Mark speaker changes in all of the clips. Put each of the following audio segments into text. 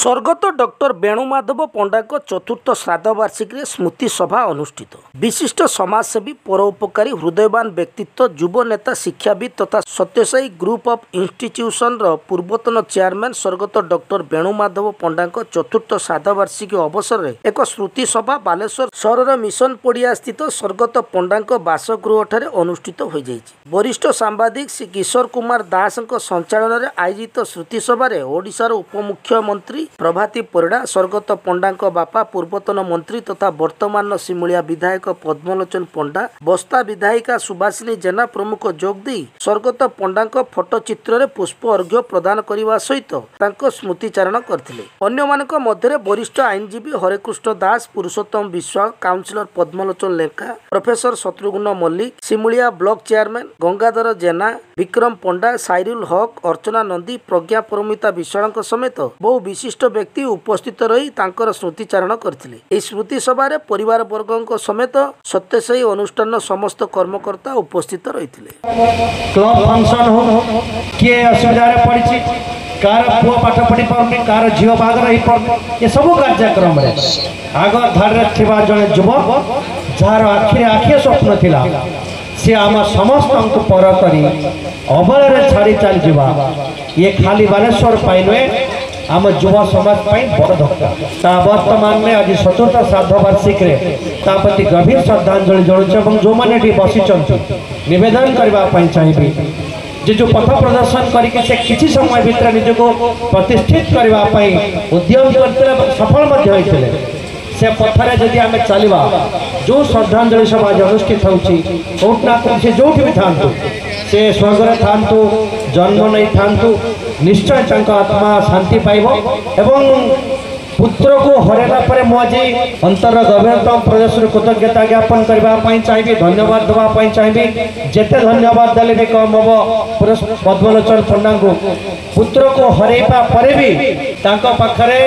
Speaker 1: स्वर्गत doctor वेणुमाधव पंडा चतुर्थ श्राद्ध वार्षिकी स्मृति सभा अनुष्ठित। विशिष्ट समाजसेवी परोपकारी हृदयवान व्यक्तित्व युव नेता शिक्षाविद तथा सत्यसाई ग्रुप ऑफ इंस्टीट्यूशन पूर्वतन चेयरमैन स्वर्गत डॉक्टर वेणुमाधव पंडा चतुर्थ श्राद्ध वार्षिकी अवसर में एक स्मृति सभा बालेश्वर सहर मिशन पड़िया स्थित स्वर्गत पंडा बासगृह अनुष्ठित हो जाइछि। वरिष्ठ सांबादिक श्री किशोर कुमार दास संचालन में आयोजित स्मृति सभा ओडिशार उपमुख्यमंत्री प्रभाती परिड़ा स्वर्गत पंडा बापा पूर्वतन मंत्री तथा वर्तमान सिमुलिया विधायक पद्मलोचन पंडा बस्ता विधायिका सुभाषिनी जेना प्रमुख जोगदी स्वर्गत पंडा फोटोचित्र में पुष्प अर्घ्य प्रदान करने सहित स्मृतिचारण करथिले। अन्य मानक मध्य वरिष्ठ आईनजीवी Harekrishna Das Purushottam Biswas councillor Padmalochan Lenka professor Shatrughna Mallick Simulia block chairman Gangadhar Jena Bikram Panda Sairul Haque Archana Nandi प्रज्ञा परमिता विश्वाल समेत बहु विशिष्ट व्यक्ति उपस्थित रही स्मृतिचारण करथिले। स्मृति सभा परिवार वर्ग समेत सत्यसाई अनुष्ठान समस्त कर्मकर्ता उपस्थित रही।
Speaker 2: क्लब फंक्शन हो किए असुविधा पड़ी कार पुआ पाठ पढ़ी पारे कार झील बाग रही ये सब कार्यक्रम आग धारे जड़े युवक जार आखिरे आखिए स्वप्न थिला सी आम समस्त पर करी अबल छाड़ी चल जावा ये खाली बालेश्वर पाई आम युव समाज बड़ धक्का वर्तमान में आज चतुर्थ श्राद्ध वार्षिक प्रति गभीर श्रद्धांजलि जनाऊँ जो मैंने बसी नवेदन करने चाहिए जे जो पथ प्रदर्शन करके से किसी समय भितर निज को प्रतिष्ठित करने उद्यम करते सफल से पथरे जदि आम चलवा जो श्रद्धांजलि सभा अनुष्ठित होना जो भी था से स्वर्ग था जन्म नहीं था निश्चय आत्मा शांति पाइब एवं पुत्र को हरला पर मुझे अंतर गभीरतम प्रदेश कृतज्ञता ज्ञापन करने चाहिए धन्यवाद देवाई चाहिए जिते धन्यवाद देले भी कम हम पद्मलोचन पंडा को पुत्र को हरैबा पर भी पाखरे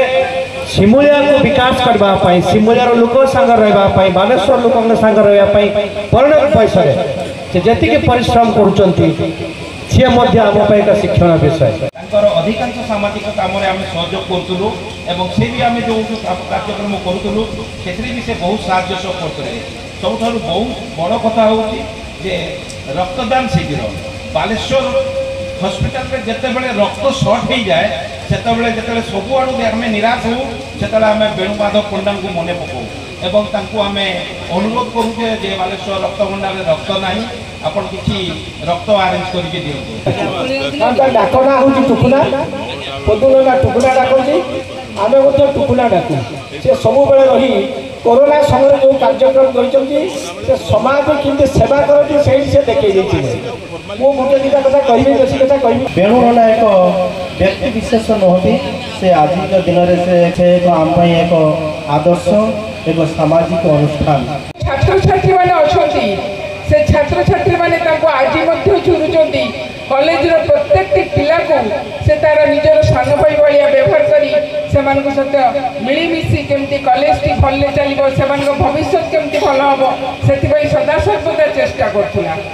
Speaker 2: सिमुलिया को विकास करने सिमुलियार लोक सांगे रही बालेश्वर लोक सांगे रही परिणत बयस जी परिश्रम कर शिक्षण विषय
Speaker 3: अधिकांश सामाजिक काम सहयोग करूँ से भी आम जो कार्यक्रम करूँ से भी बहुत साहय करते सब बहुत बड़ कथा हूँ रक्तदान शिविर बालेश्वर हॉस्पिटल में जिते बड़े रक्त सर्ट हो जाए से जो सब आड़ आम निराश हो से वेणुमाधव पंडा को मन पकाऊ एवं आम अनुरोध करुचे जे बालेश्वर रक्त भंडार रक्त ना आपन किसी रक्त आरेंज करके दियो
Speaker 2: डाकना हूँ टुकुना पदुना टुकुना डाकती आम गोटे टुकुना डाकू से सब बेले रही कोरोना समय जो कार्यक्रम कर समाज केमती सेवा करती से देखे मु गोटे दुटा कथा कह बेसी कथा कह वेणु ना एक व्यक्ति विशेष नहती से आज दिन से एक आम एक आदर्श एक सामाजिक अनुष्ठान
Speaker 4: छात्र छात्री मैंने अच्छा से छात्र छात्री मैंने आज झुरुंट कॉलेज प्रत्येक पिला को से तार निजर सान भाई भाया व्यवहार करी सहित मिलमिशी केमती कॉलेज भल चलो से भविष्य केमती भल हम से सदा सर्वदा चेष्टा करूला।